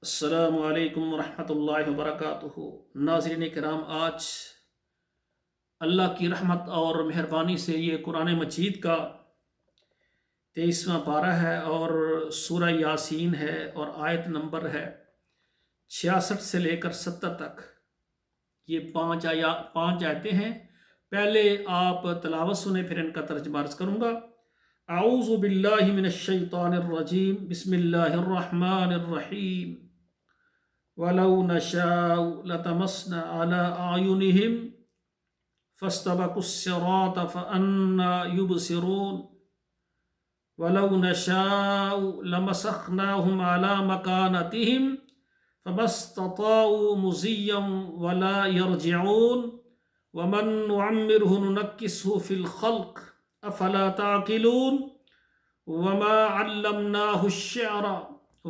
السلام علیکم ورحمۃ اللہ وبرکاتہ۔ ناظرین کرام، آج اللہ کی رحمت اور مہربانی سے یہ قرآن مجید کا 23واں پارہ ہے اور سورہ یاسین ہے اور آیت نمبر ہے 66 سے لے کر 70 تک۔ یہ پانچ آیتیں ہیں۔ پہلے آپ تلاوت سنیں، پھر ان کا ترجمہ عرض کروں گا۔ اعوذ باللہ من الشیطان الرجیم، بسم اللہ الرحمن الرحیم۔ وَلَوْ نَشَاءُ لَطَمَسْنَا عَلَىٰ أَعْيُنِهِمْ فَاسْتَبَقُوا الصِّرَاطَ فَأَنَّىٰ يُبْصِرُونَ وَلَوْ نَشَاءُ لَمَسَخْنَاهُمْ عَلَىٰ مَكَانَتِهِمْ فَمَا اسْتَطَاعُوا مُضِيًّا وَلَا يَرْجِعُونَ وَمَن نُّعَمِّرْهُ نُنَكِّسْهُ فِي الْخَلْقِ أَفَلَا تَعْقِلُونَ وَمَا عَلَّمْنَاهُ الشِّعْرَ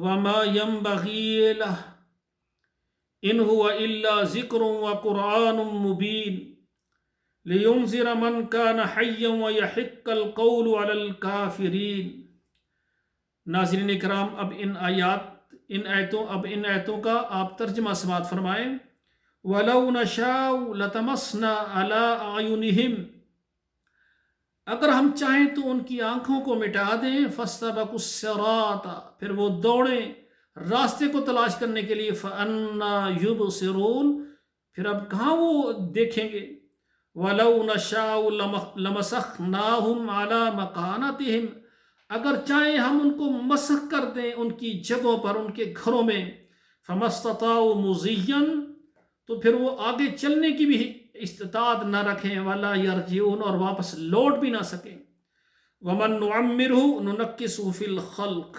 وَمَا يَنبَغِي لَهُ إن هو إلا ذکر وقرآن مبین لینذر من کان حیا ویحق القول علی الکافرین۔ ناظرین کرام، اب ان آیتوں کا آپ ترجمہ سماعت فرمائیں۔ وَلَوْ نَشَاءُ لَطَمَسْنَا عَلَىٰ أَعْيُنِهِمْ، اگر ہم چاہیں تو ان کی آنکھوں کو مٹا دیں۔ فَاسْتَبَقُوا الصِّرَاطَ، پھر وہ دوڑیں راستے کو تلاش کرنے کے لیے۔ فَأَنَّىٰ يُبْصِرُونَ، پھر اب کہاں وہ دیکھیں گے۔ وَلَوْ نَشَاءُ لَمَسَخْنَاهُمْ عَلَىٰ مَكَانَتِهِمْ، اگر چاہیں ہم ان کو مسخ کر دیں ان کی جگہوں پر، ان کے گھروں میں۔ فَمَا اسْتَطَاعُوا مُضِيًّا، تو پھر وہ آگے چلنے کی بھی استطاعت نہ رکھیں۔ وَلَا يَرْجِعُونَ، اور واپس لوٹ بھی نہ سکیں۔ وَمَن نُّعَمِّرْهُ نُنَكِّسْهُ فِي الْخَلْقِ،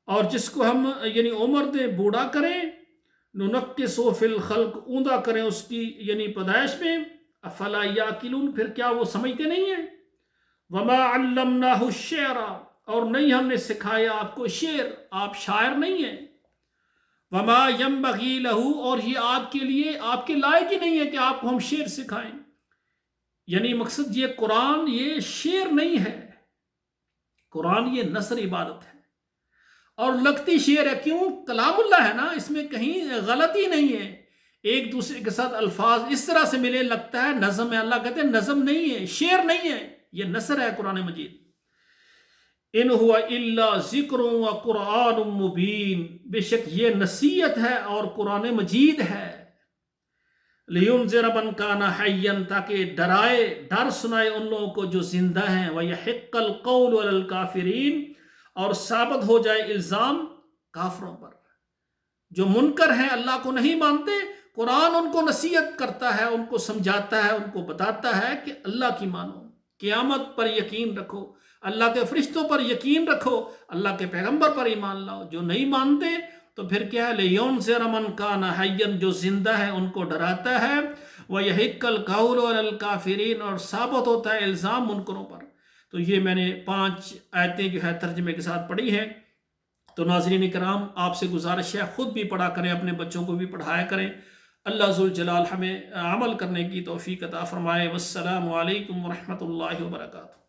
اور جس کو ہم یعنی عمر دیں، بوڑھا کریں۔ نُنَكِّسُهُ فِي الْخَلْقِ، اوندا کریں اس کی یعنی پیدائش میں۔ افلا یعقلون، پھر کیا وہ سمجھتے نہیں ہیں۔ وما علمناہ الشعر، اور نہیں ہم نے سکھایا آپ کو شعر، آپ شاعر نہیں ہیں۔ وما ينبغی لہ، اور یہ آپ کے لیے آپ کے لائق ہی نہیں ہے کہ آپ کو ہم شعر سکھائیں۔ یعنی مقصد یہ قرآن یہ شعر نہیں ہے، قرآن یہ نثر عبادت ہے اور لگتی شعر ہے۔ کیوں؟ کلام اللہ ہے نا، اس میں کہیں غلطی نہیں ہے۔ ایک دوسرے کے ساتھ الفاظ اس طرح سے ملے لگتا ہے نظم ہے، اللہ کہتے ہیں نظم نہیں ہے، شعر نہیں ہے، یہ نثر ہے قرآن مجید۔ ان هو الا ذکر وقرآن مبین، بے شک یہ نصیحت ہے اور قرآن مجید ہے۔ لینذر من کان حیا، تاکہ ڈرائے، ڈر سنائے ان لوگوں کو جو زندہ ہیں۔ ویحق القول علی الکافرین، اور ثابت ہو جائے الزام کافروں پر جو منکر ہیں، اللہ کو نہیں مانتے۔ قرآن ان کو نصیحت کرتا ہے، ان کو سمجھاتا ہے، ان کو بتاتا ہے کہ اللہ کی مانو، قیامت پر یقین رکھو، اللہ کے فرشتوں پر یقین رکھو، اللہ کے پیغمبر پر ایمان لاؤ۔ جو نہیں مانتے تو پھر کیا ہے؟ لِيُنذِرَ مَن كَانَ حَيًّا، جو زندہ ہے ان کو ڈراتا ہے۔ وَيَحِقَّ الْقَوْلُ عَلَى الْكَافِرِينَ، اور ثابت ہوتا ہے الزام منکروں پر۔ تو یہ میں نے 5 آیتیں جو ہے ترجمے کے ساتھ پڑھی ہیں۔ تو ناظرین کرام، آپ سے گزارش ہے خود بھی پڑھا کریں، اپنے بچوں کو بھی پڑھایا کریں۔ اللہ ذوالجلال ہمیں عمل کرنے کی توفیق عطا فرمائے۔ والسلام علیکم ورحمۃ اللہ وبرکاتہ۔